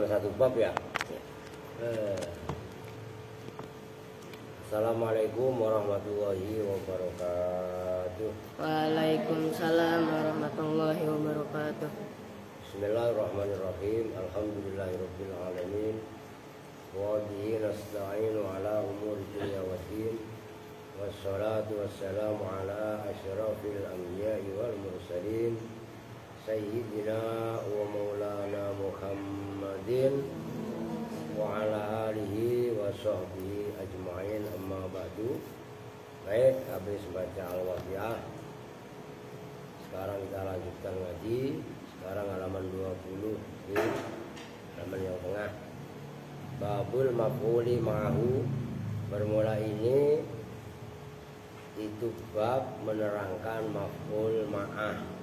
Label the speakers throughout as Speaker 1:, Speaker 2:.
Speaker 1: Satu bab ya. Assalamualaikum warahmatullahi wabarakatuh.
Speaker 2: Waalaikumsalam warahmatullahi wabarakatuh.
Speaker 1: Bismillahirrahmanirrahim. Alhamdulillahirabbil alamin. Wa bihi nasta'inu ala umuri dunya waddin. Wassalatu wassalamu ala asyrafil anbiya'i wal mursalin. Sayyidina wa maulana Muhammadin wa ala alihi wa sahbihi ajma'in, amma ba'du. Baik, habis baca Al-Waqiah. Sekarang kita lanjutkan ngaji. Sekarang halaman 20 di halaman yang tengah. Babul maf'uli ma'ahu. Bermula ini itu bab menerangkan maf'ul ma'ah.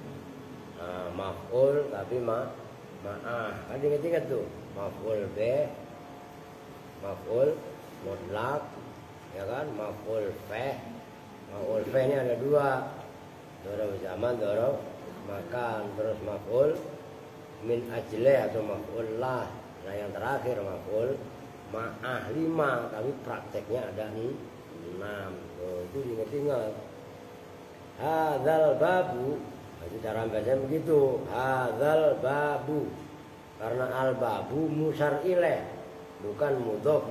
Speaker 1: Maf'ul tapi ma'ah. Kan ingat-ingat tuh, maf'ul be, maf'ul mutlak, ya kan, maf'ul fe. Maf'ul fe ini ada dua, dzaraf zaman, dzaraf makan. Terus maf'ul min ajle atau maf'ul lah. Nah yang terakhir maf'ul ma'ah 5, tapi prakteknya ada 6. Tuh, itu ingat-ingat. Hadzal babu, itu cara baca begitu. Hadzal babu, karena al babu musar ilaih, bukan mudhof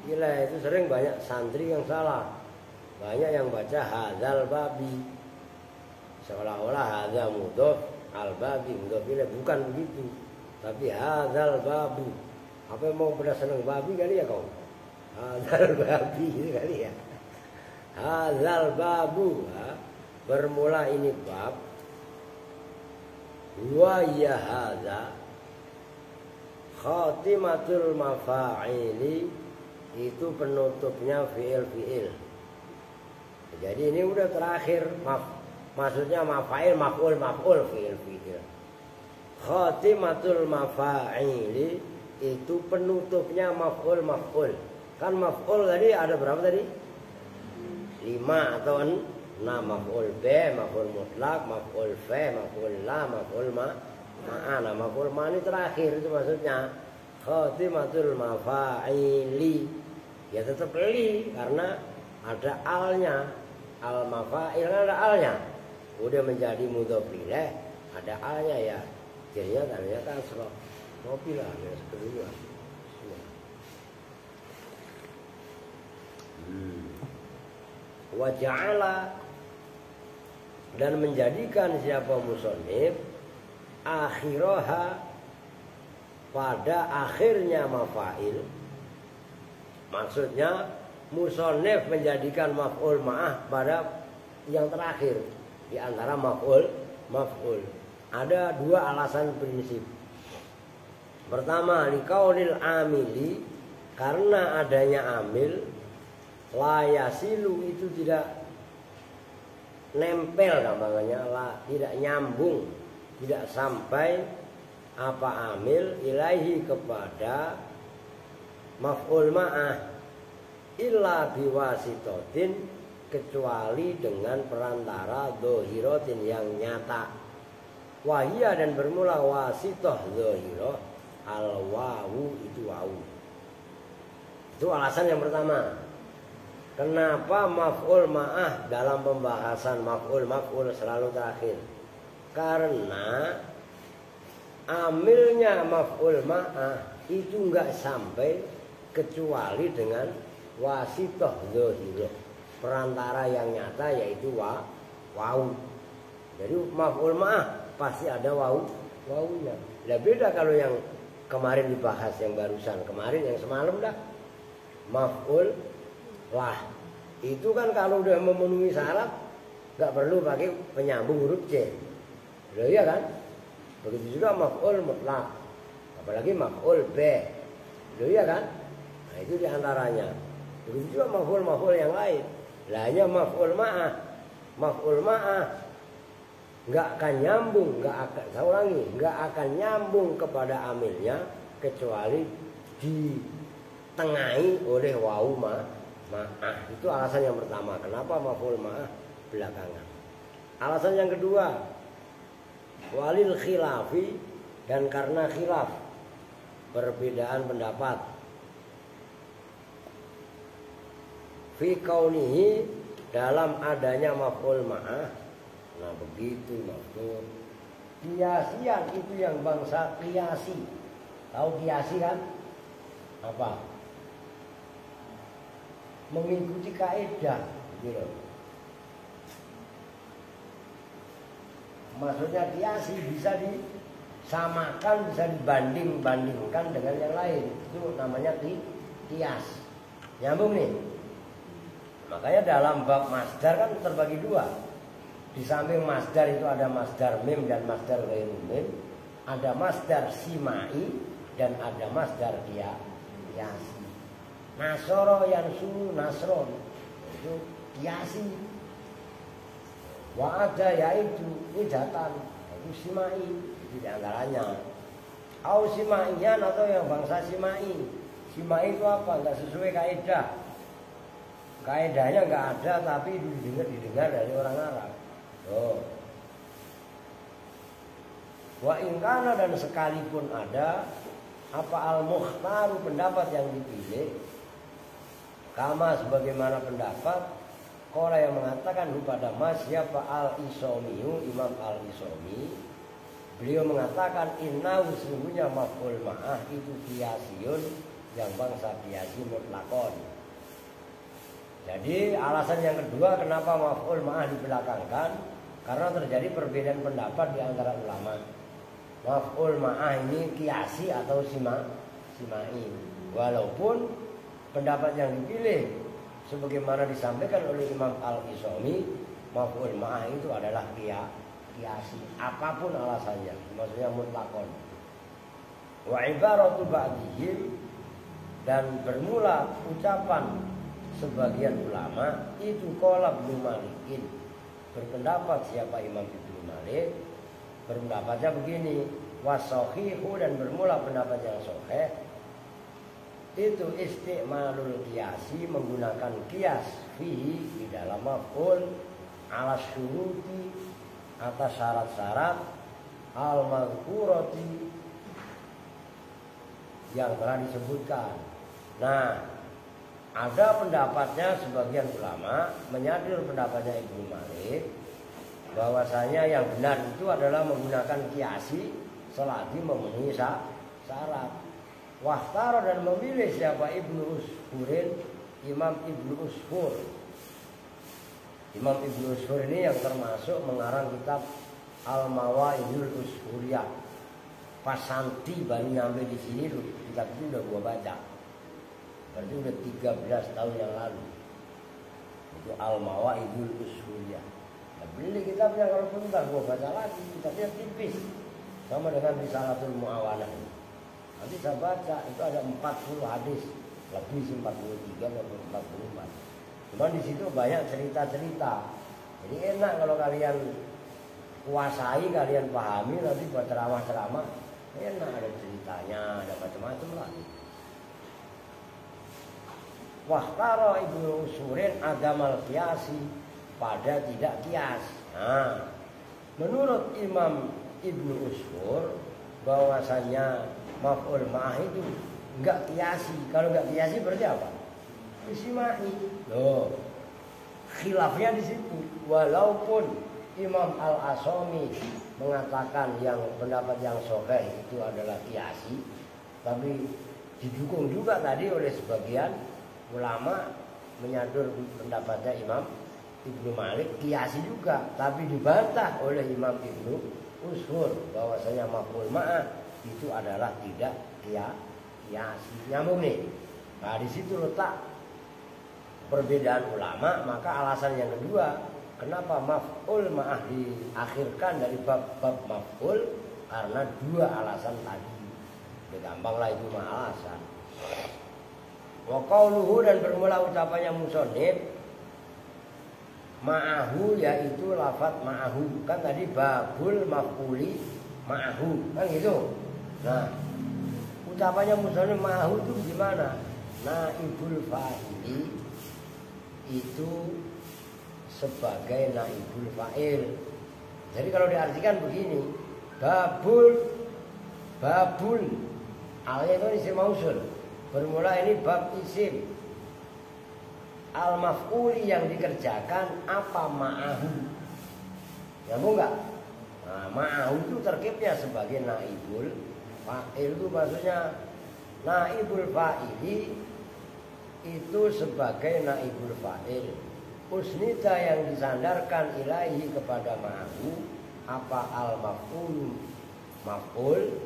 Speaker 1: ilaih. Itu sering banyak santri yang salah. Banyak yang baca hadzal babi seolah-olah hadza mudhof, al babi mudhof ilaih. Bukan begitu, tapi hadzal babu. Apa mau pada seneng babi kali ya kau? Hadzal babi kali ya. Hadzal babu, bermula ini bab. Wa ya hadza khatimatul mafa'ili, itu penutupnya fi'il. Jadi ini udah terakhir, maksudnya mafa'il, maf'ul, fi'il. Khatimatul mafa'ili itu penutupnya maf'ul. Kan maf'ul tadi ada berapa tadi? 5 atau 6. Maf'ul be, maf'ul mutlak, maf'ul fe, maf'ul la, maf'ul ma'ana. Maf'ul ma ini terakhir, itu maksudnya khatimatul mafa'ili. Ya tetap li, karena ada alnya. Al mafa'il kan ada alnya. udah menjadi mudhof ilaih, ada alnya ya, jadinya tandanya kasroh. Mobil lah yang kedua. Wa ja'ala, dan menjadikan siapa musonif akhiraha, pada akhirnya mafail. Maksudnya musonif menjadikan maf'ul ma'ah pada yang terakhir di antara maf'ul. Ada dua alasan prinsip. Pertama, likaunil amili, karena adanya amil, la yasilu itu tidak nempel namanya, tidak nyambung, tidak sampai apa amil ilaihi kepada maf'ul ma'ah, illa biwasitotin, kecuali dengan perantara dohirotin yang nyata. Wahia, dan bermula wasitoh dohiroh, al wawu itu wawu. Itu alasan yang pertama. Kenapa maf'ul ma'ah dalam pembahasan maf'ul selalu terakhir? Karena amilnya maf'ul ma'ah itu enggak sampai kecuali dengan wasitoh dohiroh, perantara yang nyata, yaitu wawu. Jadi maf'ul ma'ah pasti ada wawunya. Lah beda kalau yang kemarin dibahas, yang barusan kemarin, yang semalam dah, maf'ul lah. Itu kan kalau udah memenuhi syarat nggak perlu pakai penyambung huruf C. Loh iya kan? Begitu juga maf'ul mutlak, apalagi maf'ul B. Loh iya kan? Nah itu diantaranya. Begitu juga maf'ul yang lain. Lah hanya maf'ul ma'ah nggak akan nyambung, nggak akan nyambung kepada amilnya kecuali ditengahi oleh wawu ma'ah. Itu alasan yang pertama. Kenapa maf'ul ma'ah belakangan? Alasan yang kedua, walil khilafi, dan karena khilaf, perbedaan pendapat, fi kaunihi, dalam adanya maf'ul ma'ah. Nah begitu maksud. Kiasian itu yang bangsa kiasi. Tahu kiasi kan? Apa? Mengikuti kaidah gitu. Maksudnya kiasi bisa disamakan, bisa dibanding-bandingkan dengan yang lain. Itu namanya kias. Nyambung nih. Makanya dalam bab masdar kan terbagi dua. Di samping masdar itu ada masdar mim dan masdar ghairu mim, ada masdar simai dan ada masdar kiasi. Nasoro yansuru nasron, itu kiasi. Wa ada yaitu idatan, itu simai, itu diantaranya. Au simaian, atau yang bangsa simai. Simai itu apa? Enggak sesuai kaidah. Kaidahnya enggak ada, tapi didengar dari orang Arab. Wa ingkana, dan sekalipun ada apa al-mukhtaru, pendapat yang dipilih, kama sebagaimana pendapat qala yang mengatakan kepada mas siapa al-Isomiyu, Imam al-Isomi, beliau mengatakan inna sesungguhnya maf'ul ma'ah itu kiasiyun, yang bangsa kiasi mutlakon. Jadi alasan yang kedua kenapa maf'ul ma'ah dibelakangkan, karena terjadi perbedaan pendapat di antara ulama. Maf'ul ma'ah ini kiasi atau simai. Walaupun pendapat yang dipilih sebagaimana disampaikan oleh Imam Al-Isomi, maf'ul ma'ah itu adalah kiasi. Apapun alasannya, maksudnya mutlakon. Wa ibaratu ba'dihim, dan bermula ucapan sebagian ulama itu qala Ibnu Malikin, berpendapat siapa Imam Ibnu Malik, berpendapatnya begini, wasohihu, dan bermula pendapat yang sahih itu istimalul kiasi, menggunakan kias fihi, di dalam maf'ul, ala syuruti, atas syarat-syarat, al mazkurati, yang telah disebutkan. Nah, ada pendapatnya sebagian ulama menyadir pendapatnya Ibnu Malik, bahwasanya yang benar itu adalah menggunakan kiasi selagi memenuhi syarat. Wahtara dan memilih siapa Ibnu Usfurin, Imam Ibnu Usfur. Imam Ibnu Usfur ini yang termasuk mengarang kitab Al-Mawaidul Usfuriyah. Pas Santi baru nyampe di sini, kitab itu udah gua baca. Berarti udah 13 tahun yang lalu. Itu Al-Mawaidul Usfuriyah. Nah, beli kitabnya kalau pun ntar gua baca lagi, kitabnya tipis. Sama dengan Risalatul Mu'awanah. Nanti saya baca itu ada 40 hadis, lebih 43 atau 44. Cuma di situ banyak cerita-cerita. Jadi enak kalau kalian kuasai, kalian pahami, nanti buat ceramah-ceramah enak, ada ceritanya, ada macam-macam lah. Wahtara Ibnu Usfurin agamal qiyasi, pada tidak kias. Nah, menurut Imam Ibnu Usfur bahwasanya maf'ul ma'ah itu enggak kiasi. Kalau enggak kiasi berarti apa? Isma'i. Loh, khilafnya di situ. Walaupun Imam Al-Asami mengatakan yang pendapat yang sahih itu adalah kiasi, tapi didukung juga tadi oleh sebagian ulama menyadur pendapatnya Imam Ibnu Malik kiasi juga, tapi dibantah oleh Imam Ibnu Usfur bahwasanya maf'ul ma'ah itu adalah tidak kiasi. Nyambung nih. Nah, di situ letak perbedaan ulama. Maka alasan yang kedua, kenapa maf'ul ma'ah diakhirkan dari bab maf'ul, karena dua alasan tadi. Udah gampang lah itu mah alasan. Wa qauluhu, dan bermula ucapannya musannif ma'ahu, yaitu lafaz ma'ahu. Kan tadi babul maf'uli ma'ahu, kan gitu. Nah, ucapannya musannif ma'ahu itu gimana? Naibul fa'ili itu sebagai naibul fa'il. Jadi kalau diartikan begini, babul alnya itu isim mausul. Bermula ini bab isim. Al-maf'uli yang dikerjakan apa ma'ahu. Nyambung enggak? Nah, ma'ahu itu terkibnya sebagai naibul fa'il, itu maksudnya naibul fa'ili itu sebagai naibul fa'il. Usnida yang disandarkan ilahi kepada ma'ahu apa al-maf'ul, maf'ul,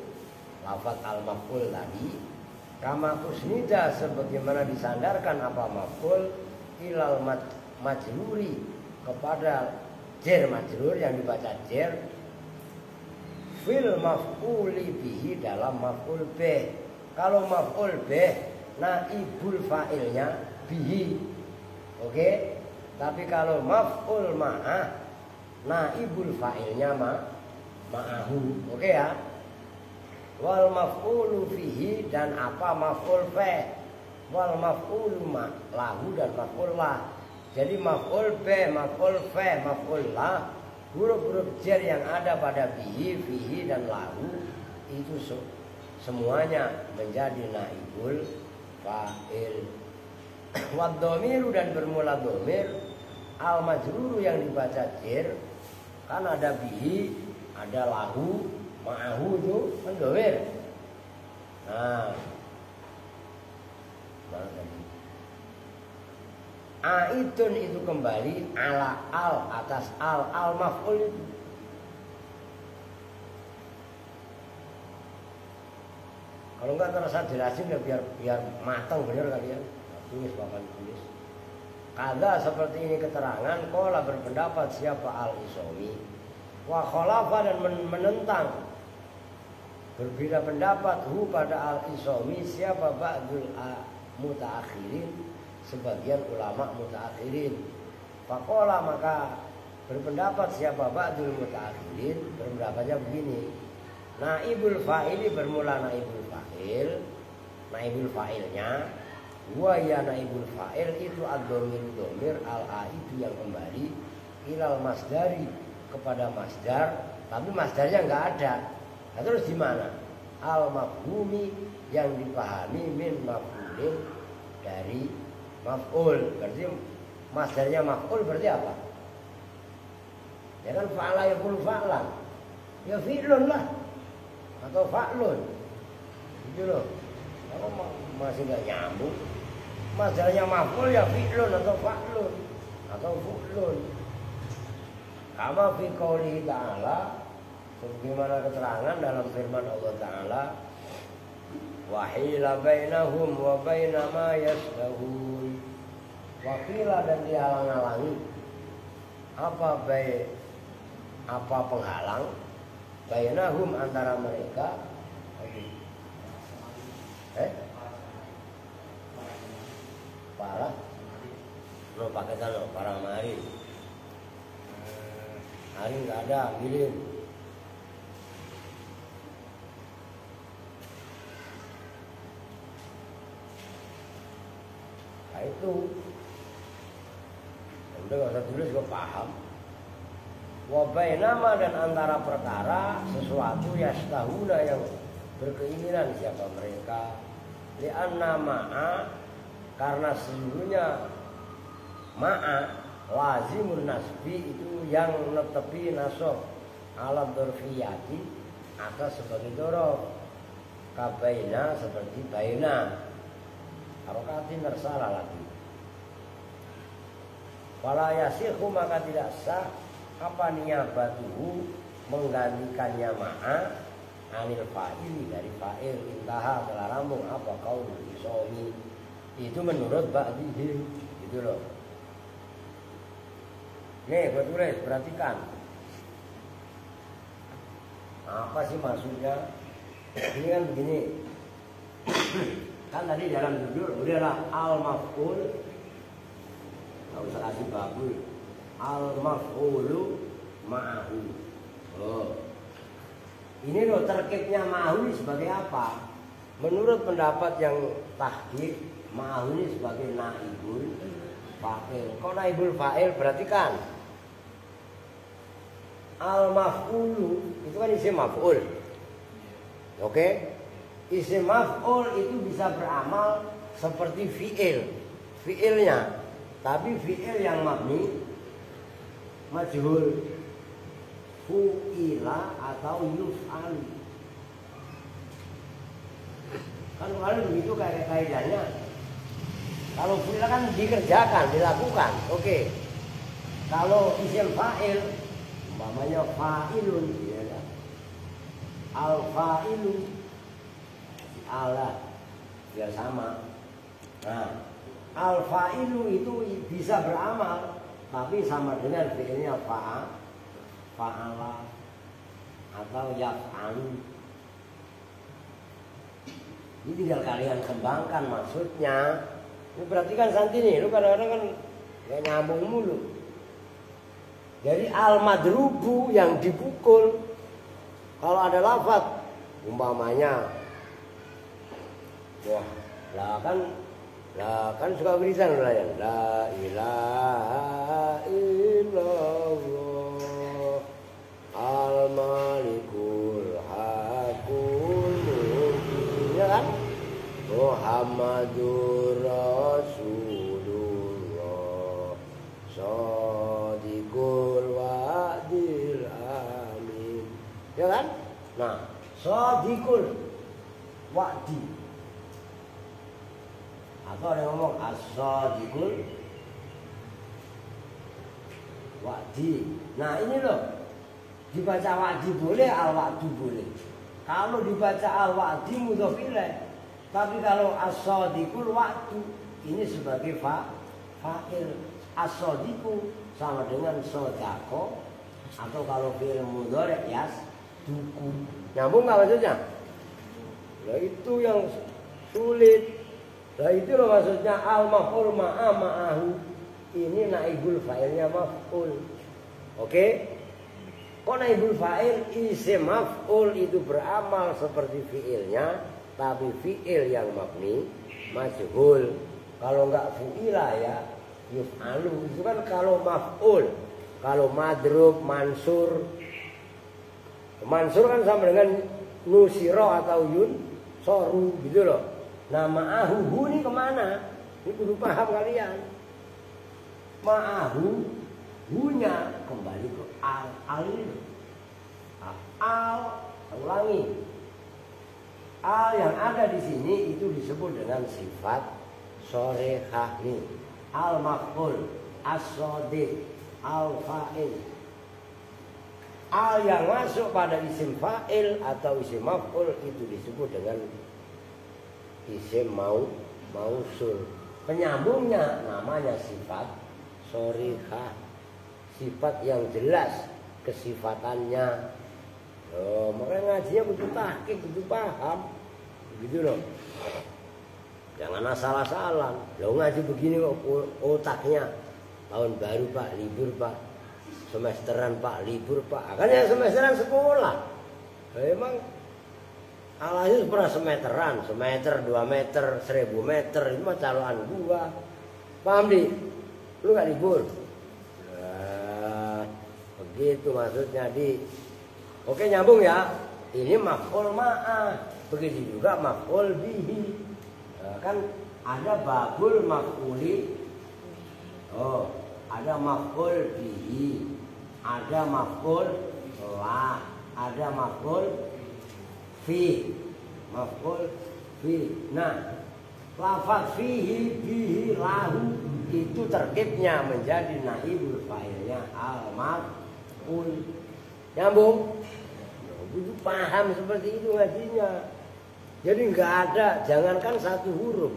Speaker 1: lafaz al-maf'ul tadi. Kama usnida sebagaimana disandarkan apa maf'ul ilal majruri kepada jer majrur yang dibaca jer fil maf'uli bihi dalam maf'ul bih. Kalau maf'ul bih naibul fa'ilnya bihi. Oke? Tapi kalau maf'ul ma'ah naibul fa'ilnya ma'ahu. Oke ya? Wal maf'ulu fihi, dan apa maf'ul bih. Wal maf'ulu lahu, dan maf'ul lah. Jadi maf'ul bih, maf'ul fi, maf'ul lah, huruf-huruf jar yang ada pada bihi, fihi, dan lahu itu semuanya menjadi naibul fa'il. Wad dhamiru, dan bermula dhamir al majruru yang dibaca jar, kan ada bihi, ada lahu, ma'ahu itu kan dhamir. Nah, aidun itu kembali ala al, atas al maf'ul itu. Kalau enggak terasa jelasin ya biar matang bener kalian. Tulis papan tulis. Kada seperti ini keterangan, qala berpendapat siapa al-Isami, wa khalafa, dan menentang, berbeda pendapat hu pada al-Isami siapa ba'dul mutaakhirin, sebagian ulama mutaakhirin. Faqala, maka berpendapat siapa ba'dul mutaakhirin, berpendapatnya begini, naibul fa'ili bermula naibul fa'il, naibul fa'ilnya wa ya naibul fa'il itu ad-dhamir dhamir al-aidu yang kembali ilal masdari kepada masdar, tapi masdarnya enggak ada. Nah, terus gimana? Al-mafhumi yang dipahami min maf'ulin dari maf'ul. Berarti masdarnya maf'ul berarti apa? Ya kan fa'ala yaqulu fa'lan. Ya fi'lun lah. Atau fa'lun. Gitu loh. Kalau masih nggak nyambung. Masalahnya maf'ul ya fi'lun atau fa'lun atau fu'lun. Kama fi qouli ta'ala, sebagaimana keterangan dalam firman Allah Ta'ala, wahila bainahum wa baina ma yasdahun. Wakila dan dihalang-halangi apa penghalang bainahum antara mereka para lo pakai sana para mari hari nggak ada bilin nah itu udah nggak usah tulis gue paham. Wabainama dan antara perkara sesuatu yastahuna yang berkeinginan siapa mereka li'anna ma'a karena sesungguhnya ma'a lazimun nasbi itu yang netepi nasab alat dorfiyati atas sebagai dorof kabaina seperti baina harokatin tersalah lagi wala yasihu maka tidak sah apa niyabatuhu menggantikannya ma'a anil fa'ili dari fa'il intaha telah rambung apa kau isomi itu menurut ba'dihim gitu loh. Nih gue tulis perhatikan apa sih maksudnya ini kan begini kan tadi dalam judul udahlah al-maf'ul nggak usah kasih babul al-maf'ulu ma'ahu. Oh. Ini loh terkibnya ma'ahu sebagai apa? Menurut pendapat yang tahqiq, ma'ahu ini sebagai naibul fa'il. Kok naibul fa'il? Perhatikan. Al-maf'ulu itu kan isim maf'ul. Oke? Isim maf'ul itu bisa beramal seperti fi'il. Fi'ilnya. Tapi fi'il yang mabni majhul fu'ila atau yuf'al. Kan kalian begitu kayak kaidahnya. Kalau fu'ila kan dikerjakan, dilakukan. Oke. Kalau isim fa'il umpamanya fa'ilun ya kan. Al fa'ilu ala biar sama. Nah, al fa'ilu itu bisa beramal tapi sama dengan fi'ilnya fa'ala atau yaf'alu. Ini tinggal kalian kembangkan maksudnya. Ini perhatikan Santini, lu kadang-kadang kan gak nyambung mulu. Jadi al-madrubu yang dipukul kalau ada lafaz umpamanya wah lah kan suka berisan nelayan la ilaha illallah al-malikul hakul mubin ya kan Muhammadur Rasulullah Shadiqul wa'dil amin ya kan. Nah Shadiqul wa'di atau ada yang ngomong as-shadiqul wa'di. Nah ini loh dibaca wa'di boleh, al-wa'du boleh. Kalau dibaca al-wa'di mudhof ilaih. Tapi kalau as-shadiqul wa'du ini sebagai fa'il. As-shadiqu sama dengan sodako atau kalau fi'il mudhari' yasduku. Nyambung nggak maksudnya? Nah itu yang sulit. Nah itu loh maksudnya al-maf'ul ma'ahu. Ini naibul fa'ilnya maf'ul. Oke? Kok naibul fa'il isim maf'ul itu beramal seperti fi'ilnya, tapi fi'il yang mabni majhul. Kalau enggak fu'ila ya yuf'alu. Itu kan kalau maf'ul. Kalau madrub, mansur. Mansur kan sama dengan nusiro atau yun soru gitu loh. Nah ma'ahu ini kemana? Ini kudu paham kalian. Ma'ahu hunya kembali ke al ini. Al, saya ulangi. Al yang ada di sini itu disebut dengan sifat sorehah ini. Al maf'ul, as-sadiq, al fa'il. Al yang masuk pada isim fa'il atau isim maf'ul itu disebut dengan isim mausul. Penyambungnya namanya sifat sorehah. Sifat yang jelas kesifatannya. Makanya ngajinya begitu tahqiq, begitu paham. Begitu loh. Jangan asal-asalan. Lo ngaji begini otaknya. Tahun baru Pak, libur Pak. Semesteran Pak, libur Pak. Akhirnya semesteran sekolah. Emang alhasil pernah semeteran. Semeter, 2 meter, 1000 meter. Itu mah caloan gua. Paham di? Lu gak libur? Nah, begitu maksudnya di. Oke nyambung ya. Ini maf'ul ma'ah. Begitu juga maf'ul bihi. Kan ada babul maf'uli. Ada maf'ul bihi. Ada maf'ul la. Ada maf'ul fi. Maf'ul fi. Nah, lafaz fihi, bihi, lahu itu terkibnya menjadi naibul fa'ilnya al-maf'ul. Nyambung? Itu paham seperti itu ngajinya. Jadi nggak ada, jangankan satu huruf,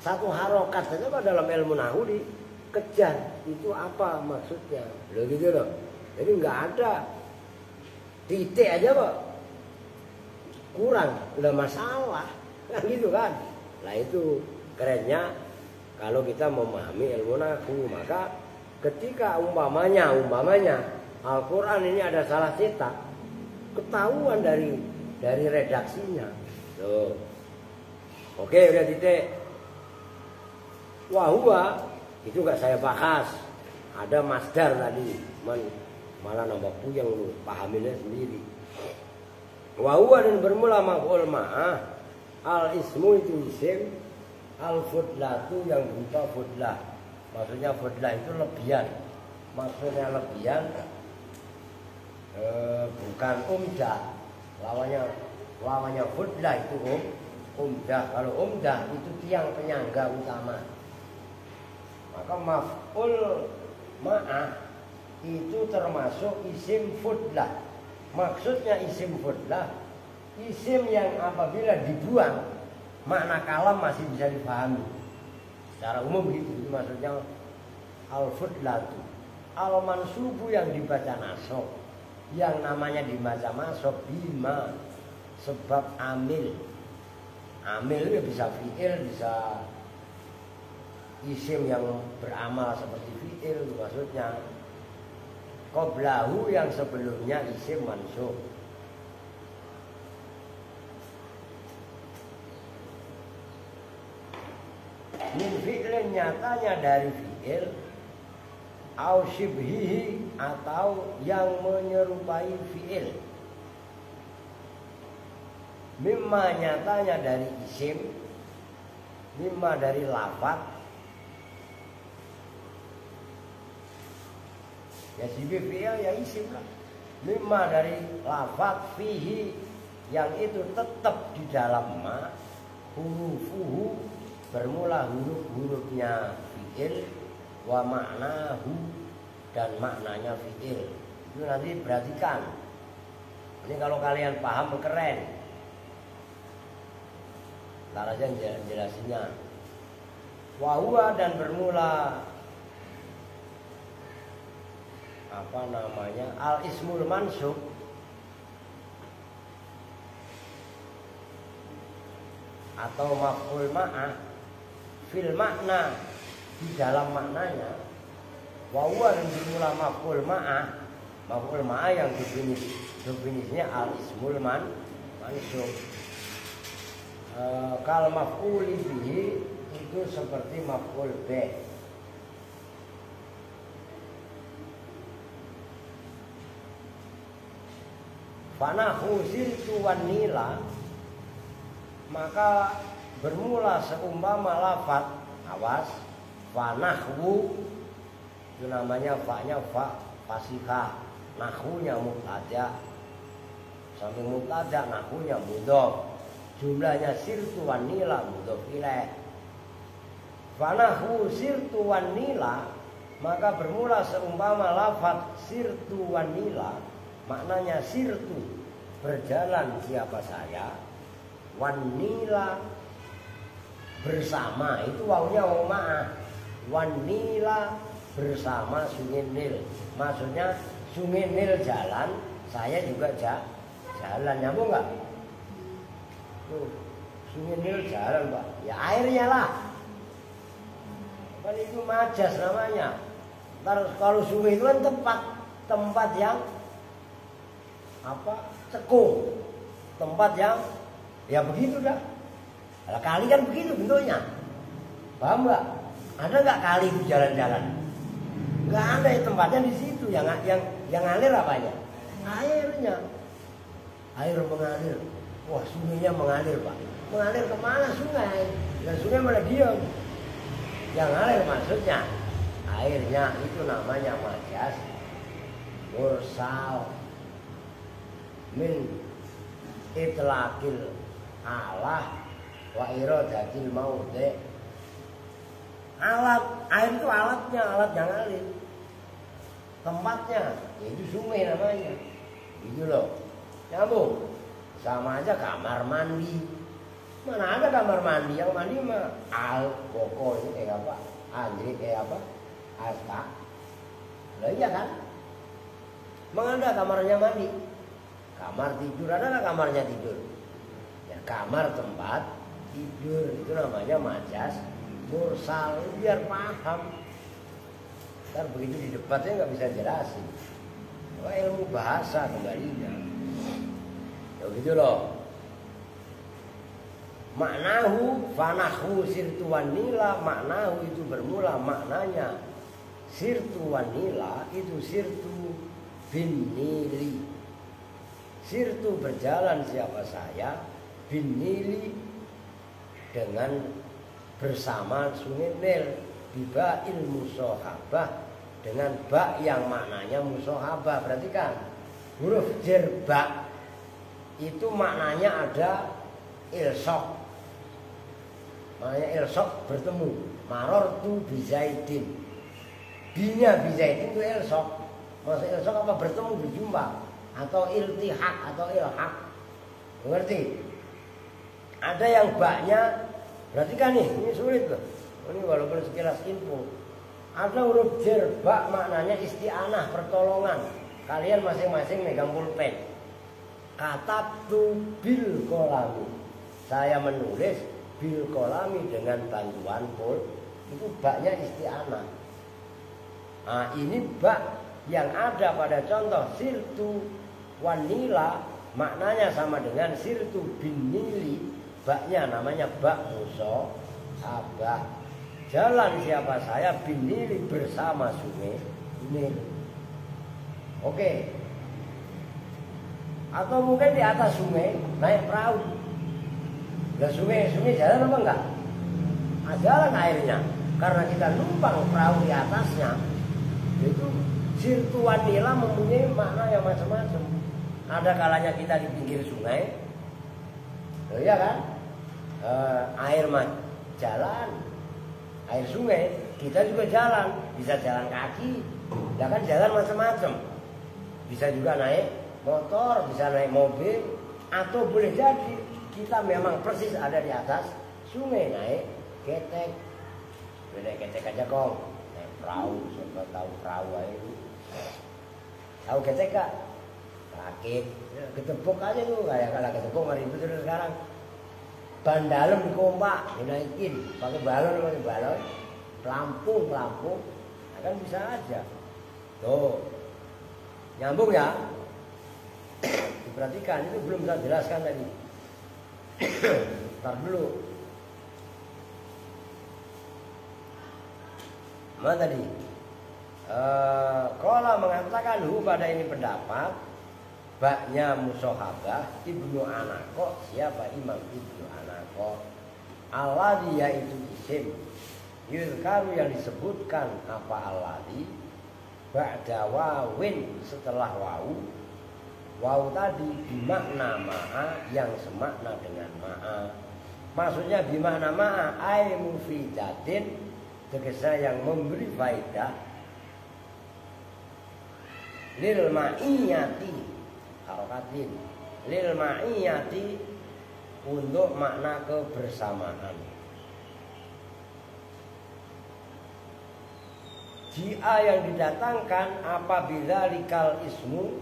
Speaker 1: satu harokat saja Pak dalam ilmu nahwu dikejar. Itu apa maksudnya? Loh gitu loh. Jadi nggak ada. Titik aja Pak. Kurang, udah masalah. Kan gitu kan. Nah itu kerennya kalau kita memahami ilmu nahwu, maka ketika umpamanya Al-Quran ini ada salah cetak, ketahuan dari redaksinya. Tuh. Oke, udah titik. Wahwa itu nggak saya bahas. Ada masdar tadi, malah nambah puyeng lu, pahaminnya sendiri. Wahwa dan bermula maf'ul ma'ah. Al-ismu itu isim, al-fudlatu yang berupa fudlah. Maksudnya fudlah itu lebihan. Maksudnya lebihan bukan umdah. Lawannya fudlah itu umdah. Kalau umdah itu tiang penyangga utama. Maka maf'ul ma'ah itu termasuk isim fudlah. Maksudnya isim fudlah, isim yang apabila dibuang makna kalam masih bisa dipahami. Secara umum begitu. Itu maksudnya al-fudlatu. Al-mansubu yang dibaca nasab. Yang namanya dibaca nasab bima, sebab amil. Amil itu bisa fi'il, bisa isim yang beramal seperti fi'il. Maksudnya qoblahu yang sebelumnya isim mansub. Min fi'lin nyatanya dari fi'il, au shibhihi atau yang menyerupai fi'il. Mimma nyatanya dari isim, mimma dari lafaz. Ya shibhi fi'il ya isim lah. Mimma dari lafaz fihi yang itu tetap di dalam ma, hurufuhu bermula huruf-hurufnya fi'il, wa maknahu dan maknanya fi'il. Itu nanti perhatikan. Ini kalau kalian paham keren. Ntar aja jelasinnya. Wa huwa dan bermula apa namanya? Al ismul mansub atau maf'ul ma'ah fil makna di dalam maknanya. Wa huwa dan bermula maf'ul ma'ah yang definisinya al ismul mansub. Kal maf'ul bihi itu seperti maf'ul bih. Fanahu ziltu wan nila, maka bermula seumpama lafaz, awas, fanahwu itu namanya fa-nya fa fasihah, nahunya mubtada. Samping mubtada nahunya mudhof. Jumlahnya sirtu wan nila mudhof ilaih. Fanahu sirtu wan nila, maka bermula seumpama lafaz sirtu wan nila, maknanya sirtu berjalan siapa saya, wan nila bersama, itu wawunya wawu ma'ah. Wan nila bersama sungai Nil, maksudnya sungai Nil jalan, saya juga jalan, nyambung nggak? Sungai Nil jalan Pak, ya airnya lah. Kan itu majas namanya. Ntar kalau sungai itu kan tempat yang cekung, tempat yang ya begitu dah. Kalau kali kan begitu bentuknya, paham nggak? Ada nggak kali itu jalan-jalan? Nggak ada, ya tempatnya di situ. Yang ngalir apanya? Airnya. Air mengalir. Wah, sungainya mengalir Pak. Mengalir kemana sungai? Dan sungai mana diam? Yang ngalir maksudnya airnya, itu namanya majas mursal min itlaqil alah wa iradatil maudhi. Alat, air itu alatnya, alat yang ngalir. Tempatnya, yaitu sungai namanya. Gitu loh. Nyambung. Sama aja kamar mandi. Mana ada kamar mandi? Yang mandi mah al-boko ini kayak apa? Andri kayak apa? Aspa. Lah iya kan? Emang ada kamarnya mandi? Kamar tidur, ada nggak kamarnya tidur? Ya kamar tempat tidur, itu namanya majas mursal, biar paham. Ntar begitu di debatnya nggak bisa jelasin. Wah, ilmu bahasa kembalinya. Ya gitu loh. Maknahu fanahu sirtu wanila, maknahu itu bermula maknanya sirtu wanila itu sirtu bin nili. Sirtu berjalan siapa saya, bin nili dengan bersama sungai Nil, biba ilmu sohabah, dengan ba yang maknanya musohabah. Berarti kan huruf jerba itu maknanya ada ilsok. Maknanya ilsok bertemu. Marortu bizaidin. Binya bizaidin itu ilsok. Maksud ilsok apa? Bertemu, berjumpa. Atau iltihak atau ilhak. Mengerti? Ada yang baknya, berarti kan nih, ini sulit loh. Ini walaupun sekilas info. Ada huruf jerba maknanya isti'anah, pertolongan. Kalian masing-masing megang pulpen. Katabtu bil kolami. Saya menulis bil kolami dengan bantuan pul. Itu baknya isti'anah. Nah, ini bak yang ada pada contoh sirtu wanila, maknanya sama dengan sirtu bin nili. Baknya namanya bak muso abah. Jalan siapa saya bin nili bersama sungai Nil. Oke. Atau mungkin di atas sungai naik perahu. Nah, sungai jalan apa enggak? Nah, jalan airnya. Karena kita numpang perahu di atasnya. Itu sirtu wanila mempunyai makna yang macam-macam. Ada kalanya kita di pinggir sungai. Oh iya kan? Air jalan. Air sungai, kita juga jalan. Bisa jalan kaki. Ya kan jalan macam-macam. Bisa juga naik motor, bisa naik mobil. Atau boleh jadi kita memang persis ada di atas sungai, naik ketek. Naik ketek aja kong. Naik perahu, siapa tahu perahu itu. Tahu ketek kak? Rakit. Ketepuk aja tuh. Kayak kalau ketepuk mari itu terus sekarang. Ban dalam dikompak, dinaikin, pakai balon, pelampung, nah, kan bisa aja. Tuh, nyambung ya. Diperhatikan, itu belum saya jelaskan tadi. Ntar dulu. Mana tadi? Qala mengatakan pada ini pendapat. Baknya musohabah Ibnu Anako. Siapa Imam Ibnu Anako? Alladhi yaitu isim yuzkaru yang disebutkan apa alladhi ba'da wawin, setelah wau. Wau tadi bimakna ma'a, yang semakna dengan ma'a. Maksudnya bimakna ma'a ay mufidatin, tegese yang memberi faedah. Lil ma'iyati harokatin, lil ma'iyati, untuk makna kebersamaan. Jia yang didatangkan apabila likal ismu,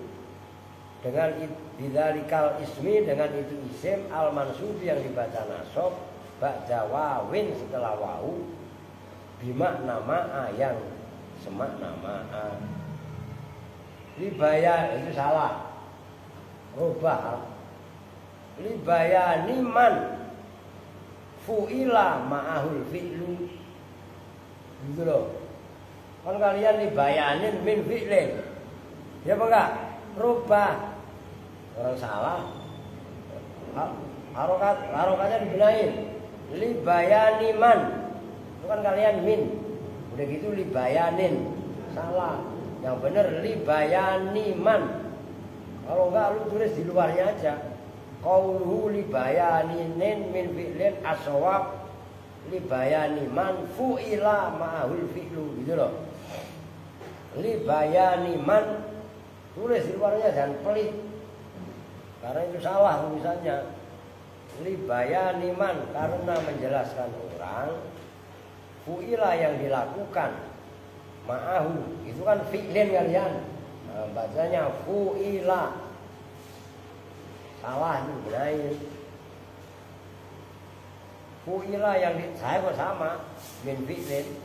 Speaker 1: dengan bidalikal ismi, dengan itu isim al mansub yang dibaca nasab ba'da wawin, setelah wau, bimakna ma'a, yang semakna ma'a. Libaya itu salah, rubah. Libayani man fu'ila ma'ahul fi'lu, gitu loh. Kan kalian libayanin min fi'lin, ya apa enggak? Rubah. Orang salah, harokatnya dibenahin. Libayani man, itu kan kalian min, udah gitu libayanin, salah. Yang benar libayani man. Kalau enggak lu tulis di luarnya aja. Qauluhu libayaninin min fi'lin aswab libayani man fu'ila ma'ahul fi'lu, gitu loh. Libayani man, tulis di luarnya, jangan pelit, karena itu salah tulisannya. Libayani man, karena menjelaskan orang. Fu'ila, yang dilakukan. Ma'ahu, itu kan fi'lin kalian. Nah, bacanya fu'ila, salah itu benahin. Fu'ila yang saya kok sama min fi'lin,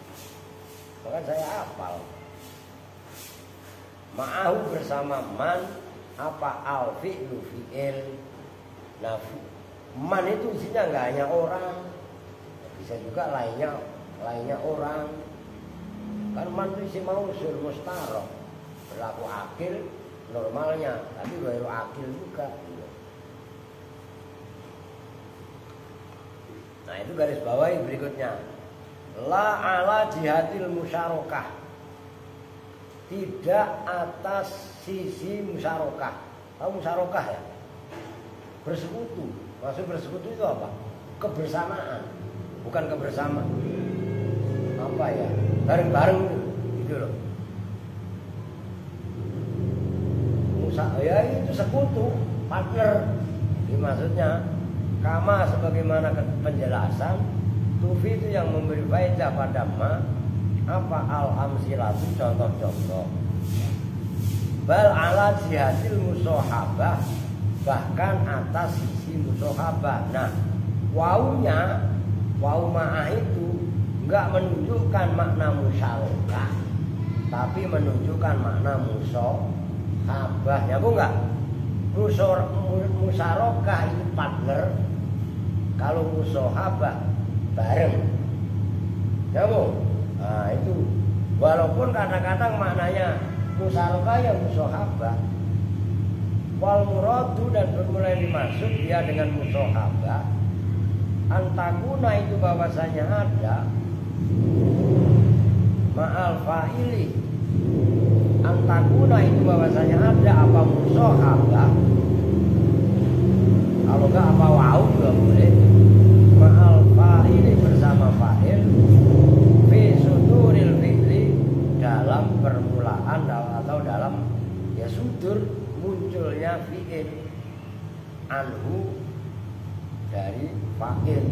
Speaker 1: bahkan saya hafal. Ma'ahu bersama man, apa al fi'lu fi'il. Nah, man itu isinya nggak hanya orang, bisa juga lainnya orang. Kan man itu isi mausul mustarok, berlaku akil normalnya, tapi baru akil juga. Nah, itu garis bawahi berikutnya. La ala jihatil musyarakah, tidak atas sisi musyarakah. Tahu musyarakah ya? Bersekutu. Maksud bersekutu itu apa? Kebersamaan, bukan kebersama. Apa ya? Bareng-bareng gitu loh. Ya itu sekutu, partner. Ini maksudnya. Kama sebagaimana penjelasan, tufi itu yang memberi faedah pada ma, apa al-amsilatu, contoh-contoh. Bal ala jihadil musohabah, bahkan atas sisi musohabah. Nah, wawunya, wawu ma'ah itu enggak menunjukkan makna musyarakah, tapi menunjukkan makna musohabah. Ya bu enggak? Musyarakah itu partner, kalau musohabah bareng. Ya bu? Nah itu, walaupun kadang-kadang maknanya musyarakah ya musohabah. Wal muradu, dan bermula dimaksud dia dengan musohabah, antakuna itu bahwasanya ada ma'al fa'ili. Antakuna itu bahwasanya ada apa musohabah, kalau enggak apa wau juga boleh. Ma'al fa'ili, bersama fa'il, fi suduril fi'li, dalam permulaan atau dalam ya sudur munculnya fi'il, anhu, dari fa'il.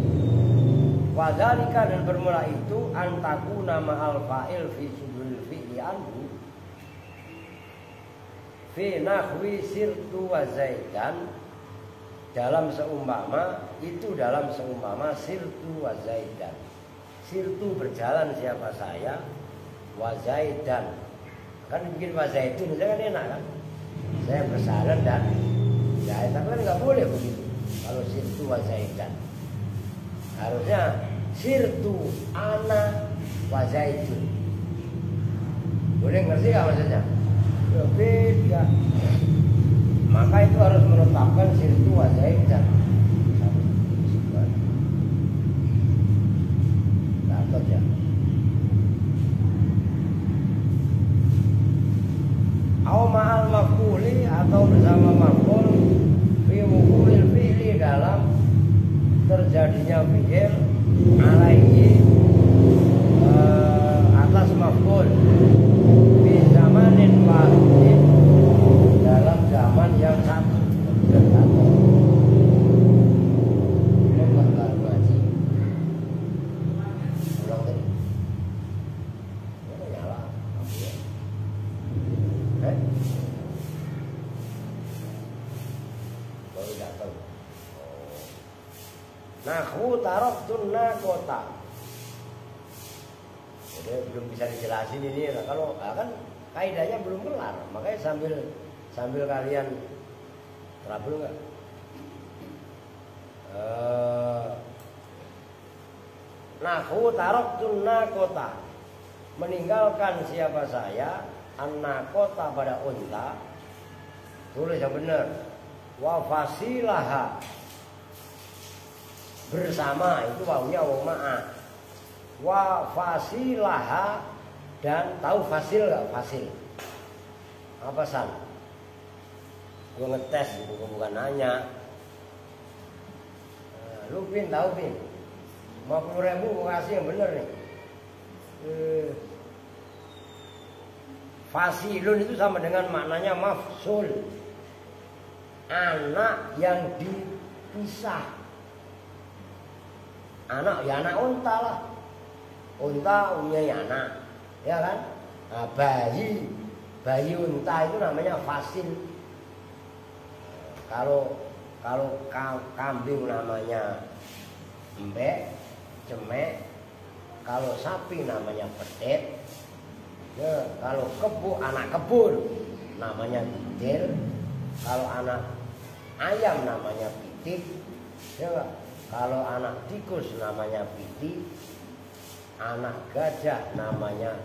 Speaker 1: Wadzalika, dan bermula itu antakuna ma'al fa'il fi suduril fi'li anhu, fi nahwi sirtu wa zaidan, dalam seumpama itu, dalam seumpama sirtu wa zaidan. Sirtu berjalan siapa saya, wa zaidan kan bikin wa zaidun aja kan enak kan, saya berjalan dan zaidan, tapi kan nggak boleh begitu. Kalau sirtu wa zaidan harusnya sirtu ana wa zaidun. Boleh ngerti nggak maksudnya? Ya beda. Maka itu harus menetapkan sirtu wa zaidan. Dapat ya. kantor. Komputer kantor. Enggak ngaji. Ulang tadi. Mana nyala? Baru datang. Nahu taraktun nakota. Jadi belum bisa dijelasin ini. Nah, kalau kan kaidahnya belum kelar, makanya sambil kalian trouble nggak? Nahu taraktun nakota. Meninggalkan siapa saya an-nakota pada unta. Tulis yang benar. Wa fasilaha. Bersama itu wawunya wawu ma'ah. Wa fasilaha. Dan tahu fasil gak? Fasil apa san? Gue ngetes gitu, bukan nanya. Lu Pin tahu Pin 50.000 gue kasih yang bener nih. Fasilun itu sama dengan maknanya mafsul, anak yang dipisah. Anak ya anak unta lah. Unta punya anak, ya kan? Nah, bayi unta itu namanya fasil. Kalau kambing namanya embek, cemek. Kalau sapi namanya pedet. Ya, kalau anak kebun namanya bidil. Kalau anak ayam namanya pitik. Ya gak? Kalau anak tikus namanya piti. Anak gajah namanya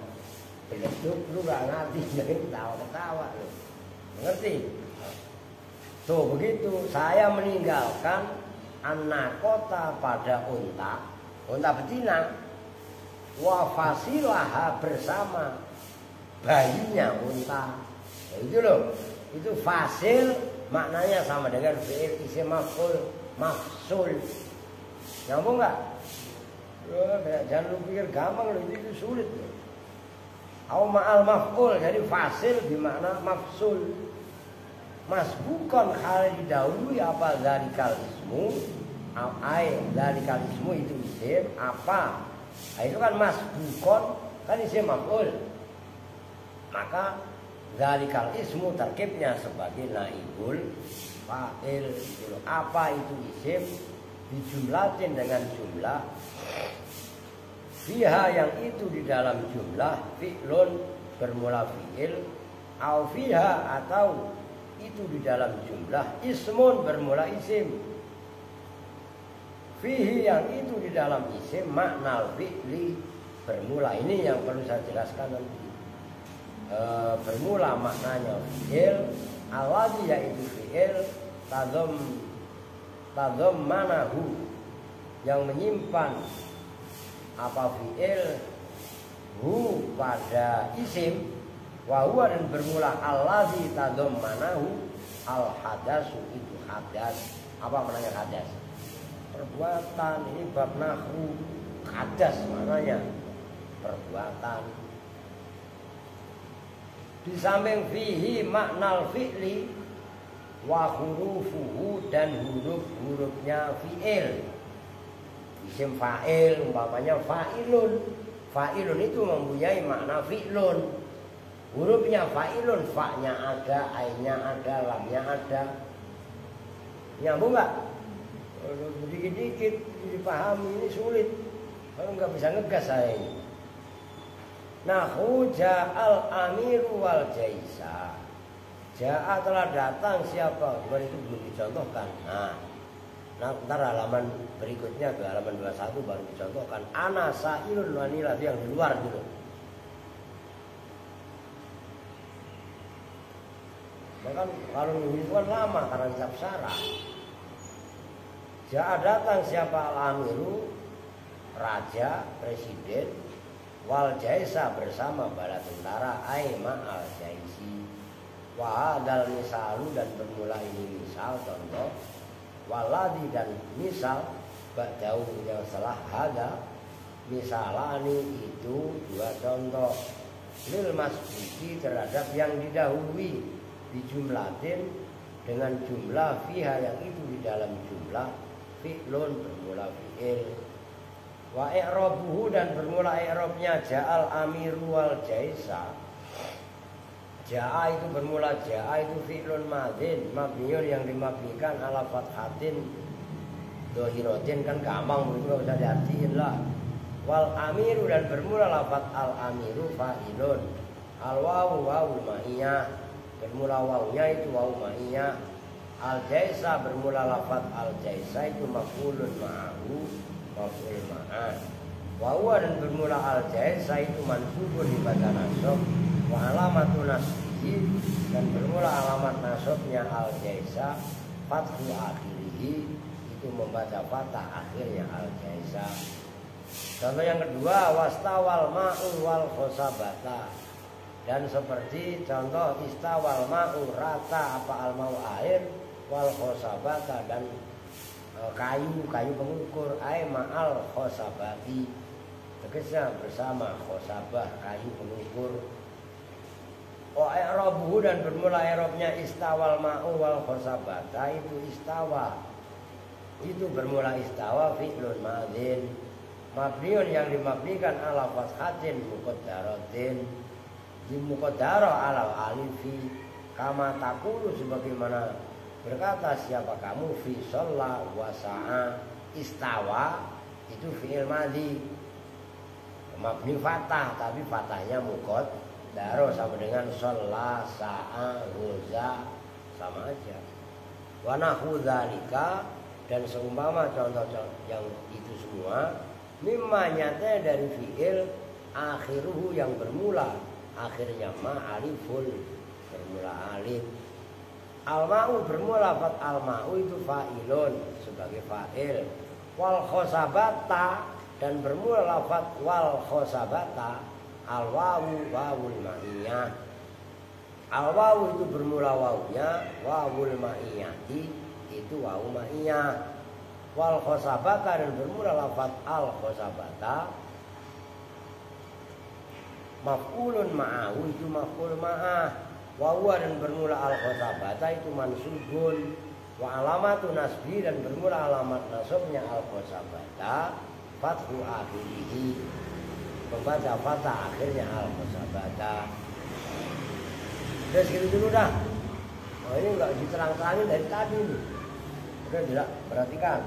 Speaker 1: beleduk. Lu gak ngerti, jadi ketawa-ketawa lu. Mengerti? Tuh begitu. Saya meninggalkan anak kota pada unta betina. Wa fasilaha bersama bayinya unta. Ya, itu loh. Itu fasil maknanya sama dengan fi'il isim maf'ul. Nyambung enggak? Jangan lu pikir gampang loh, itu sulit loh. Au ma'al maf'ul, jadi fasil bermakna maf'ul. Masbukan hal didahului apa zalikal ismu? Zalikal ismu itu isim apa? Nah, itu kan masbukon kan isim maf'ul. Maka zalikal ismu terkibnya sebagai naibul fa'il. Apa itu isim? Dijumlatin dengan jumlah fiha yang itu di dalam jumlah fi'lun bermula fi'il, au fiha atau itu di dalam jumlah ismun bermula isim. Fihi yang itu di dalam isim makna fi'li bermula. Ini yang perlu saya jelaskan nanti. Bermula maknanya fi'il, alladhi yaitu fi'il tadhammanahu yang menyimpan apa fi'il hu pada isim, wa huwa dan bermula alladhi tadhammanahu al hadasu itu hadas. Apa maknanya hadas? Perbuatan. Ini bab nahwu. Hadas maknanya perbuatan. Di samping fihi maknal fi'li wa hurufuhu dan huruf-hurufnya fi'il. Isim fa'il umpamanya fa'ilun. Fa'ilun itu mempunyai makna fi'lun. Hurufnya fa'ilun, fa'nya ada, ainnya ada, lamnya ada. Nyambung enggak? Dikit-dikit dipahami ini sulit. Kalau nggak bisa ngegas saya ini. Nahu ja'al amiru wal jaisa. Ja'a telah datang siapa? Cuma itu belum dicontohkan. Nah, ntar halaman berikutnya ke halaman 21 baru dicontohkan. Ana sa'ilun wanila itu yang di luar dulu. Bahkan kalau itu kan lama karena cap sarah. Ja'a datang siapa al-amiru, raja, presiden, wal jaisa bersama bala tentara, aima al jaisi. Wa hadal misalu dan bermula ini misal contoh, waladi dan misal ba'dahu yang salah hada misalani itu dua contoh lil masbuki terhadap yang didahului dijumlatin dengan jumlah fiha yang itu di dalam jumlah fi'lun bermula fi'il. Wa i'rabuhu dan bermula i'rabnya ja'al amiru wal jaisa. Ja'a itu bermula ja'a itu fi'lun madin mabniun yang dimabnikan ala fathatin dohiratin, kan gampang itu gak usah diartiin lah. Wal amiru dan bermula lafat al amiru fa'ilun. Al wawu wawul ma'iyah bermula wawunya itu wawu ma'iyah. Al jaisa bermula lafat al jaisa itu maf'ulun ma'ahu maf'ul ma'ah. Wawa dan bermula al jaisa itu mansubun di pada nasab. Wa alamatun nasbihi dan bermula alamat nasabnya al jaisa fathu akhirihi itu membaca fathah akhirnya al jaisa. Contoh yang kedua wastawal ma'u wal khosabata, dan seperti contoh istawal ma'u rata apa al mau air wal khosabata dan kayu pengukur ay ma'al khosabati tegasnya bersama khosabah kayu pengukur. Wa i'rabuhu dan bermula i'rabnya istawal ma'u wal khosabata itu istawa itu bermula istawa fi'lun madin mabniun yang dimabnikan ala fathatin muqaddaratin di muqaddara ala alifi kama taqulu sebagaimana berkata siapa kamu fi shalla wa sa'a. Istawa itu fi'il madhi mabni fathah tapi fathahnya muqaddara sama dengan shalla sa'a ghuza sama aja. Wa nahu dzalika dan seumpama contoh-contoh yang itu semua mimma nyata dari fi'il akhiruhu yang bermula akhirnya ma alifun bermula alif. Al-ma'u bermula fat al-ma'u itu fa'ilun sebagai fa'il. Wal khosabata dan bermula lafat wal khosabata al-wawu wawul ma'iyah. Al-wawu itu bermula wawunya wawul ma'iyati itu wawu ma'iyah. Wal khosabata dan bermula lafat al khosabata maf'ulun ma'ahu itu maf'ul ma'ah. Wawa dan bermula al khosabata itu mansubun. Wa alamatu nasbi dan bermula alamat nasabnya al khosabata fathu akhirihi membaca fathah akhirnya al khosabata. Udah segitu dulu dah. Oh ini enggak diterang-terangin dari tadi nih. Udah tidak perhatikan.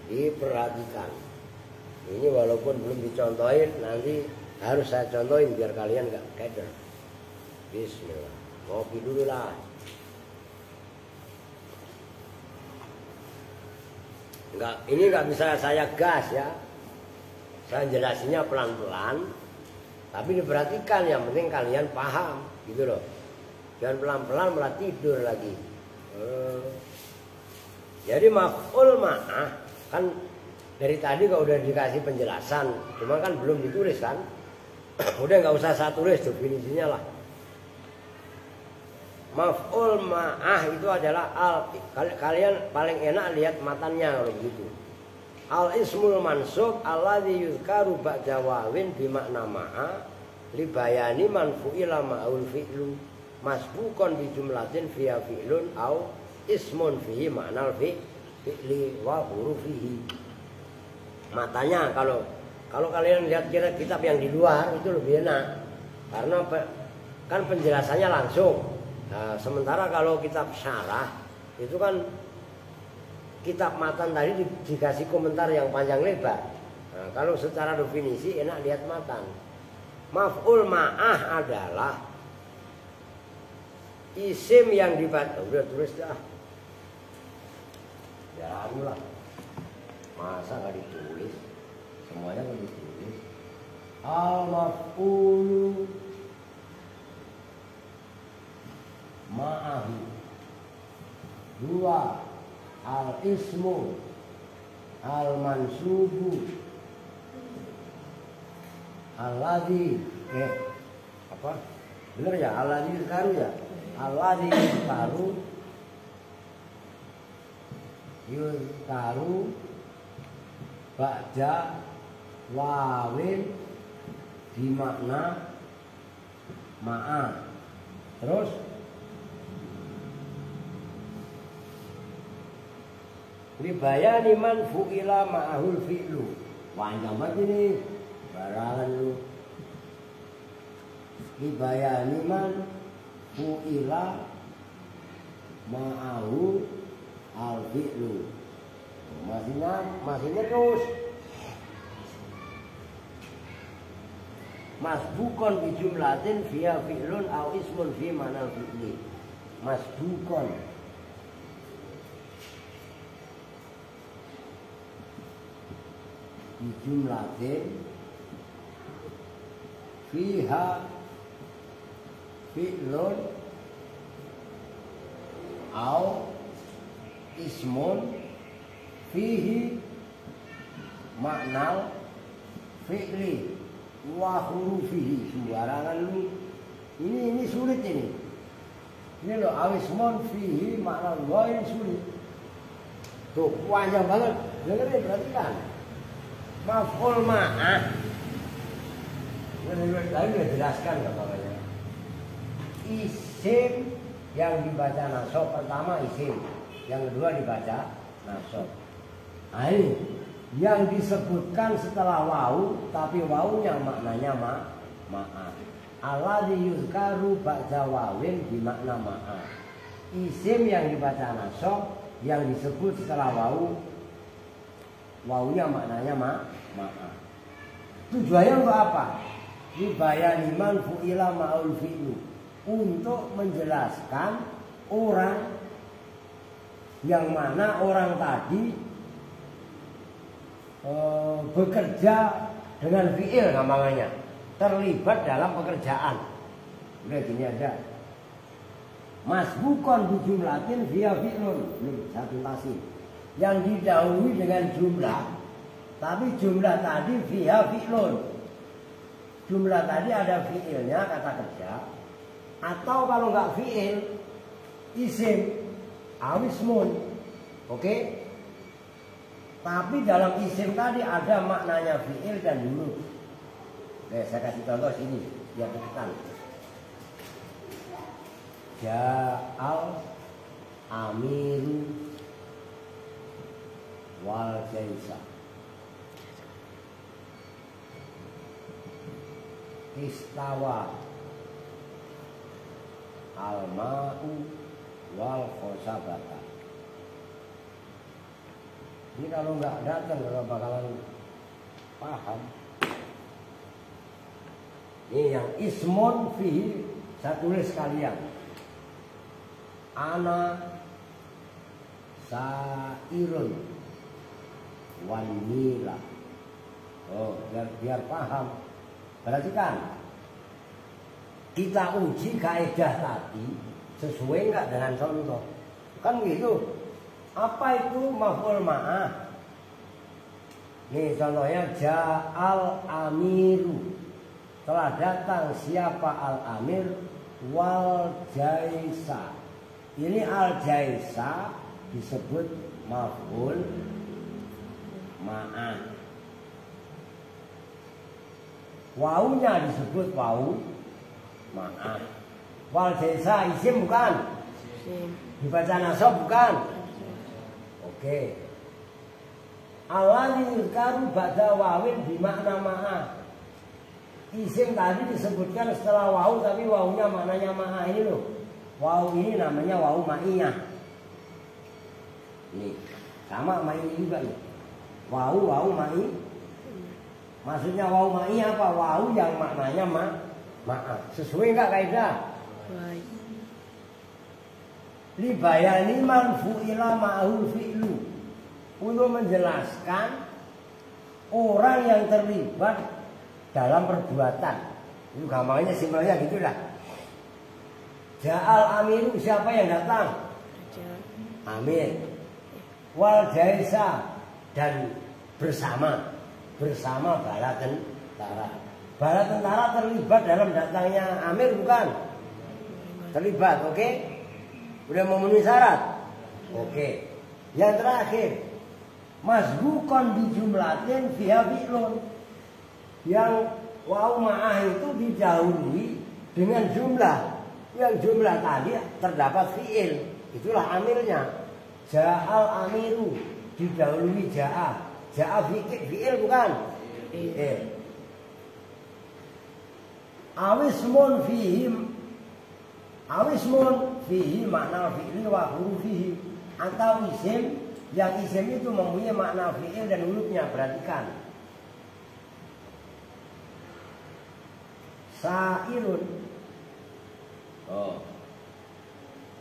Speaker 1: Diperhatikan. Ini walaupun belum dicontohin, nanti harus saya contohin biar kalian gak keder. Bismillah. Kopi dulu lah. Ini nggak bisa saya gas ya. Saya jelasinnya pelan-pelan, tapi diperhatikan. Yang penting kalian paham, gitu loh. Jangan pelan-pelan malah tidur lagi. Jadi maf'ul ma'ah kan dari tadi kalau udah dikasih penjelasan, cuma kan belum ditulis kan. Udah nggak usah saya tulis definisinya lah. Maf'ul ma'ah itu adalah kalian paling enak lihat matanya kalau begitu. Al ismul mansub alladzi yuzkaru ba'da wawin bi makna ma'a li bayani man fu'ila ma'ul fi'lu masbuqan bi jumlatin fiha fi'lun au ismun fihi ma'nal fi'li wa hurufihi. Matanya kalau kalian lihat kitab yang di luar itu lebih enak karena kan penjelasannya langsung. Nah, sementara kalau kitab syarah itu kan kitab matan tadi dikasih komentar yang panjang lebar. Nah, kalau secara definisi enak lihat matan. Maf'ul ma'ah adalah isim yang dibaca. Udah tulis dah. Ya lah. Masa gak ditulis? Semuanya kan ditulis. Al-maf'ulu ma'ahu. Dua, al-ismu al-mansubu alladzi apa? Benar ya? Alladzi karu ya? Alladzi karu ba'da wawin di makna ma'a. Terus Libayani man fu'ila ma'ahul fi'lu. Panjang banget ini barangan lu. Libayani man fu'ila ma'ahul al fi'lu. Masihnya terus. Masbukon bi jumlatin fiha fi'lun au ismun fi ma'nal fi'li. Masbukon bi jumlatin fiha fi'lun au ismun fihi ma'nal fi'li wa hurufihi. Sembarangan lu. Ini sulit ini. Ini loh awismon fihi makna wa, ini sulit. Tuh panjang banget. Dengerin, perhatikan. Maf'ul ma'ah. Tadi udah jelaskan nggak namanya. Isim yang dibaca nasab pertama isim, yang kedua dibaca nasab. Nah ini yang disebutkan setelah wau, tapi waunya maknanya ma'ah. Alladzi yuzkaru ba'da wawin bimakna ma'ah. Isim yang dibaca nasab yang disebut setelah wau, waunya maknanya ma'ah. Tujuannya untuk apa? Libayani man fu'ila ma'ul fi'lu. Untuk menjelaskan orang yang mana orang tadi bekerja dengan fi'il namanya, terlibat dalam pekerjaan. Udah gini aja. Masbukon bi jumlatin via fi'lun. Nih satu tasih yang didahului dengan jumlah, tapi jumlah tadi via fi'lun. Jumlah tadi ada fi'ilnya, kata kerja, atau kalau nggak fi'il, isim awismun. Oke? Tapi dalam isim tadi ada maknanya fi'il dan huruf. Oke, saya kasih contoh sini biar deketan. Ja'al amiru wal jaisa. Istawa al-ma'u wal khosabata. Ini kalau nggak datang nggak bakalan paham. Ini yang ismun fihi, saya tulis sekalian. Ana sairun wanila. Oh, biar paham. Perhatikan. Kita uji kaidah tadi sesuai nggak dengan contoh. Kan gitu. Apa itu maf'ul ma'ah? Nih contohnya ja'al amiru. Telah datang siapa al-amir wal jaisa. Ini al jaisa disebut maf'ul ma'ah. Waunya disebut wau ma'ah. Wal jaisa isim bukan? Dibaca nasab bukan? Oke. Alladzi yuzkaru ba'da wawin bimakna ma'ah. Isim tadi disebutkan setelah wau, tapi waunya maknanya ma'ah. Ini loh. Wau ini namanya wau ma'iyah. Ini sama ma'iyah juga nih. Wau ma'i. Maksudnya wau ma'iyah apa? Wau yang maknanya ma'ah. Sesuai enggak kaidah? Libayani man fu'ila ma'ahul fi'lu. Untuk menjelaskan orang yang terlibat dalam perbuatan. Itu gampangnya simpelnya gitu lah. Ja'al amiru, siapa yang datang? Amir. Wal jaisa, dan bersama bala tentara. Bala tentara terlibat dalam datangnya Amir bukan? Terlibat, oke? Udah memenuhi syarat? Oke. Yang terakhir, masbukon bijumlatin fiha fi'lun. Yang wau ma'ah itu didahului dengan jumlah. Yang jumlah tadi terdapat fi'il. Itulah amirnya. Ja'al amiru. didahului ja'a. Ja'a fi'il bukan? Fi'il. Awismun fihi makna fi'li wa hurufihi. Atau isim yang isim itu mempunyai makna fi'il dan hurufnya. Perhatikan. Sa'irun.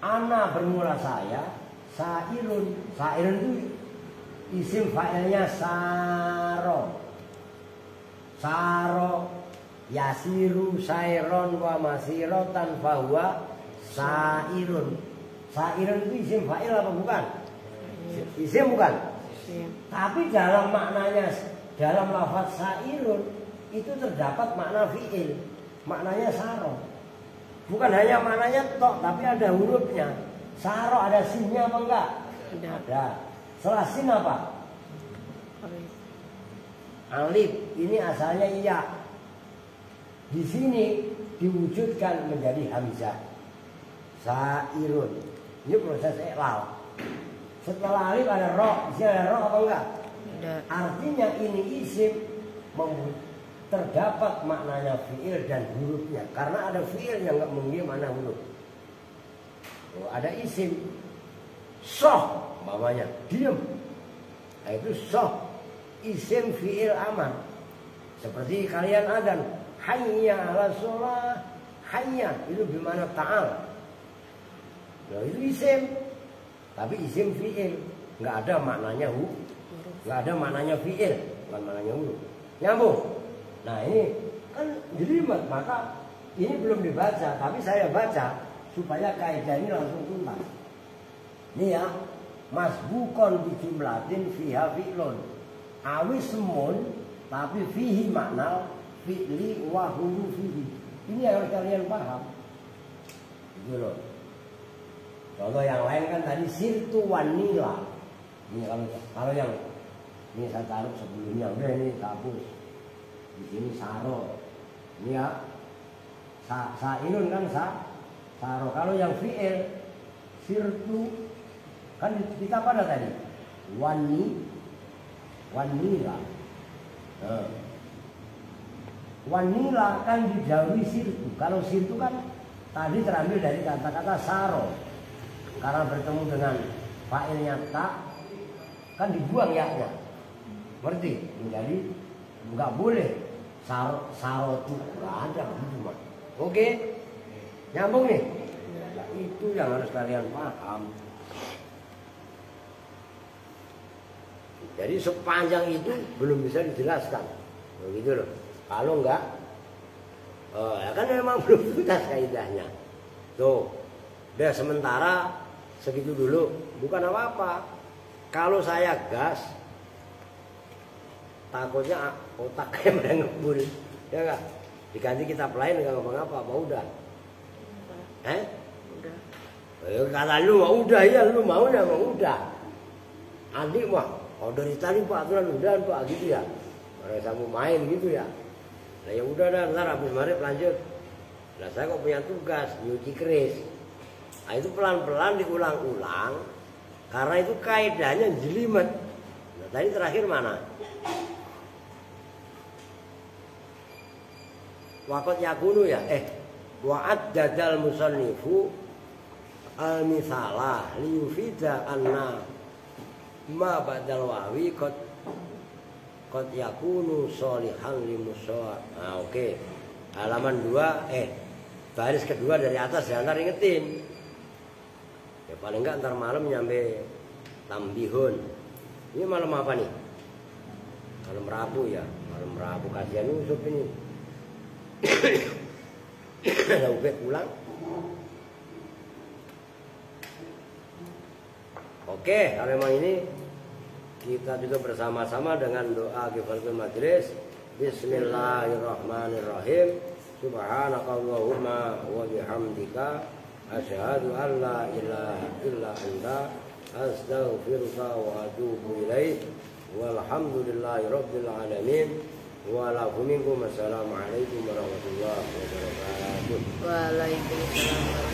Speaker 1: Ana bermula saya. Sa'irun. Sa'irun itu isim fa'ilnya saro. Saro yasiru sairon wa masirotan fahuwa sairun. Sairun itu isim fa'il apa bukan? Isim bukan? Tapi dalam maknanya, dalam lafaz sairun itu terdapat makna fi'il. Maknanya saro. Bukan hanya maknanya tok, tapi ada hurufnya. Saro ada sinnya apa enggak? Ada. Setelah sin apa? Alif. Ini asalnya iya. Di sini diwujudkan menjadi hamzah. Sairun. Ini proses iqlal. Setelah alif ada ro. Di sini ada ro apa enggak? Ada. Artinya ini isim terdapat maknanya fi'il dan hurufnya. Karena ada fi'il yang enggak memiliki makna huruf. Ada isim. Soh. Mamanya diam. Nah, itu soh isim fi'il amar. Seperti kalian adzan, hayya 'ala shalah, hayya itu bermakna ta'al. Nah, itu isim. Tapi isim fi'il, enggak ada maknanya enggak ada maknanya fi'il, bukan maknanya huruf. Nyambung. Nah, ini kan jelimet, maka ini belum dibaca, tapi saya baca supaya kaidah ini langsung tuntas. Ini ya. Masbukon bijumlatin fiha fi'lun awismun tapi fihi makna fi'li wa hurufihi. Ini yang harus kalian paham gitu loh. Contoh yang lain kan tadi sirtu wanila. Ini kalau yang ini saya taruh sebelumnya, udah ini hapus. Di sini saro. Ini ya sa'inun kan saro. Kalau yang fi'il sirtu kan kita pada tadi wanila. Wanila kan dijauhi sirtu. Kalau sirtu kan tadi terambil dari kata-kata saro. Karena bertemu dengan fa'ilnya tak, kan dibuang yaknya. Ngerti? Jadi nggak boleh saro itu nggak ada gitu mah. Oke, nyambung nih. Nah, itu yang harus kalian paham. Jadi sepanjang itu belum bisa dijelaskan, begitu loh. Kalau enggak, ya kan memang belum tuntas kaidahnya. Tuh, udah sementara segitu dulu. Bukan apa-apa. Kalau saya gas, takutnya otaknya mengebul, ya enggak? Diganti kitab lain nggak ngapa-ngapa, apa udah? Udah. Kata lu mah udah ya, lu maunya mah udah. Adik mah. Oh dari tadi Pak aturan udah Pak gitu ya. Mereka mau main gitu ya. Nah ya udah dah, ntar habis maghrib lanjut. Nah saya kok punya tugas nyuci keris. Nah itu pelan-pelan diulang-ulang. Karena itu kaidahnya jelimet. Nah tadi terakhir mana? Waqat yakunu ya. Wa'ad dadal musannifu al-misalah liyufida anna ma badal wawi kot yakunu sholihan limusawat. Nah oke. Halaman 2 baris kedua dari atas ya, ntar ingetin. Ya paling enggak ntar malam nyampe tambihun. Ini malam apa nih? Malam Rabu ya. Malam Rabu kasihan Yusuf ini. Ada Ubed pulang. Oke, kalau memang ini kita juga bersama-sama dengan doa kifaratul majlis. Bismillahirrahmanirrahim. Subhanakallahumma wa bihamdika asyhadu an la ilaha illa anta astaghfiruka wa atubu ilaik. Walhamdulillahi rabbil alamin. Assalamualaikum warahmatullahi wabarakatuh.
Speaker 2: Waalaikumsalam.